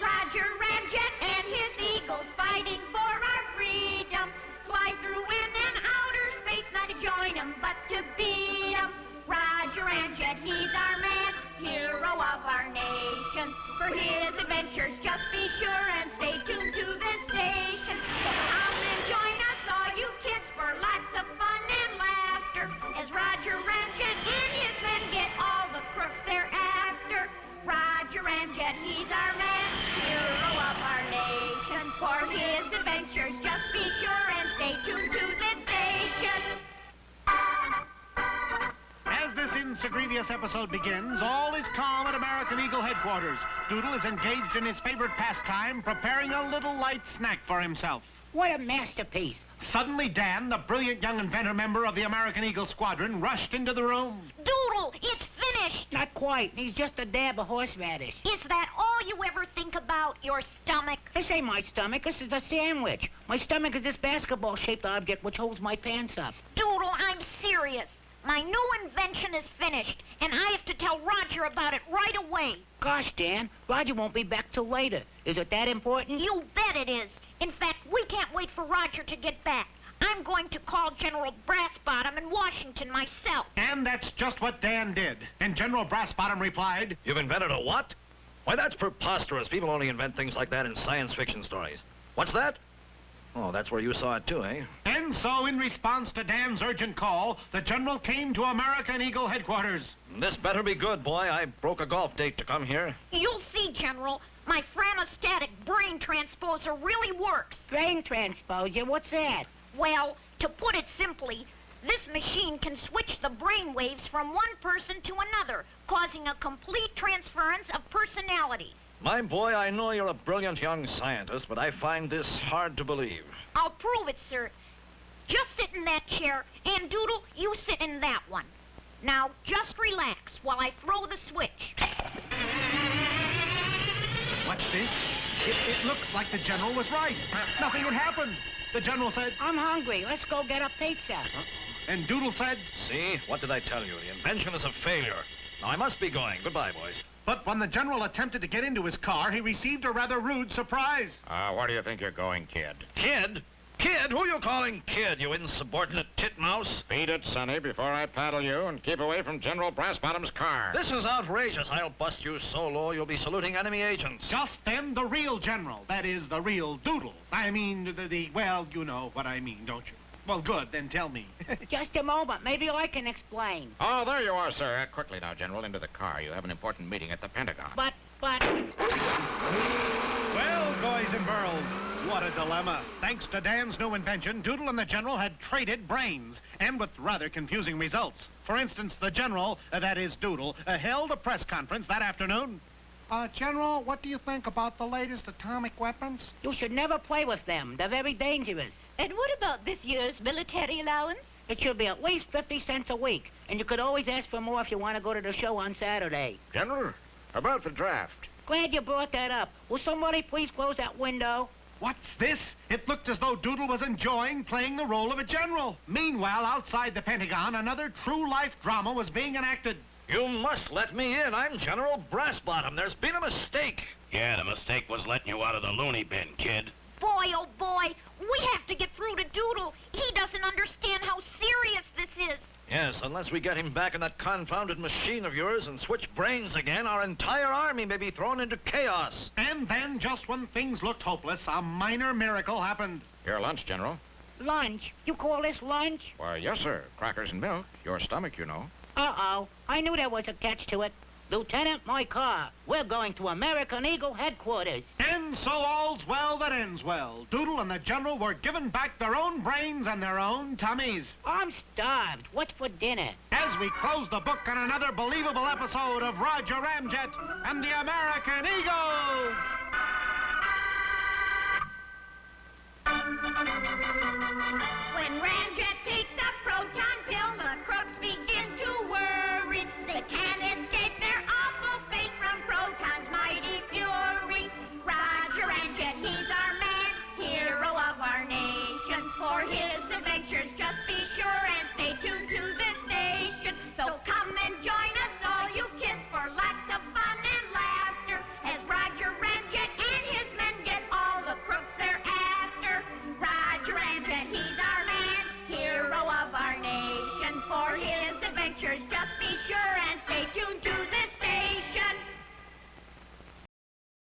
Roger Ramjet and his eagles fighting for our freedom. Fly through wind and outer space, not to join 'em, but to beat 'em. Roger Ramjet, he's our man, hero of our nation. For his adventures, just be sure and stay tuned to this station. Come and join us, all you kids, for lots of fun and laughter. As Roger Ramjet and his men get all the crooks they're after. Roger Ramjet, he's our man, hero of our nation. For his adventures, just be sure and stay tuned to this station. As this insagrivious episode begins, all is calm at American Eagle headquarters. Doodle is engaged in his favorite pastime, preparing a little light snack for himself. What a masterpiece. Suddenly, Dan, the brilliant young inventor member of the American Eagle Squadron, rushed into the room. Doodle, it's finished. Not quite. He's just a dab of horseradish. Is that all you ever think about, your stomach? This ain't my stomach. This is a sandwich. My stomach is this basketball-shaped object which holds my pants up. Doodle, I'm serious. My new invention is finished, and I have to tell Roger about it right away. Gosh, Dan, Roger won't be back till later. Is it that important? You bet it is. In fact, we can't wait for Roger to get back. I'm going to call General Brassbottom in Washington myself. And that's just what Dan did. And General Brassbottom replied, You've invented a what? Why, that's preposterous. People only invent things like that in science fiction stories. What's that? Oh, that's where you saw it too, eh? And so, in response to Dan's urgent call, the General came to American Eagle headquarters. This better be good, boy. I broke a golf date to come here. You'll see, General. My Franostatic brain transposer really works. Brain transposer? What's that? Well, to put it simply, this machine can switch the brain waves from one person to another, causing a complete transference of personalities. My boy, I know you're a brilliant young scientist, but I find this hard to believe. I'll prove it, sir. Just sit in that chair, and Doodle, you sit in that one. Now, just relax while I throw the switch. What's this? It looks like the General was right. Nothing had happened. The General said, I'm hungry. Let's go get a pizza. and Doodle said, See? What did I tell you? The invention is a failure. Now, I must be going. Goodbye, boys. but when the General attempted to get into his car, he received a rather rude surprise. Where do you think you're going, kid? Kid? Kid? Who you calling kid, you insubordinate titmouse? Beat it, Sonny, before I paddle you, and keep away from General Brassbottom's car. This is outrageous. I'll bust you so low you'll be saluting enemy agents. Just then, the real General, that is, the real Doodle. I mean, well, you know what I mean, don't you? Well, good, then tell me. Just a moment. Maybe I can explain. Oh, there you are, sir. Quickly now, General, into the car. You have an important meeting at the Pentagon. But... Well, boys and girls, what a dilemma. Thanks to Dan's new invention, Doodle and the General had traded brains, and with rather confusing results. For instance, the General, that is Doodle, held a press conference that afternoon. General, what do you think about the latest atomic weapons? You should never play with them. They're very dangerous. And what about this year's military allowance? It should be at least 50 cents a week. And you could always ask for more if you want to go to the show on Saturday. General, about the draft. Glad you brought that up. Will somebody please close that window? What's this? It looked as though Doodle was enjoying playing the role of a general. Meanwhile, outside the Pentagon, another true-life drama was being enacted. You must let me in. I'm General Brassbottom. There's been a mistake. Yeah, the mistake was letting you out of the loony bin, kid. Boy, oh boy, we have to get through to Doodle. He doesn't understand how serious this is. Yes, unless we get him back in that confounded machine of yours and switch brains again, our entire army may be thrown into chaos. And then, just when things looked hopeless, a minor miracle happened. Your lunch, General. Lunch? You call this lunch? Why, yes, sir. Crackers and milk. Your stomach, you know. Uh-oh. I knew there was a catch to it. Lieutenant, my car. We're going to American Eagle headquarters. And so all's well that ends well. Doodle and the General were given back their own brains and their own tummies. I'm starved. What's for dinner? As we close the book on another believable episode of Roger Ramjet and the American Eagles. When Ramjet takes a proton pill, the crooks begin to worry. They can't escape their awful fate from proton's mighty fury. Roger Ramjet, he's our man, hero of our nation. For his adventures, just be sure and stay tuned to this station. pictures. Just be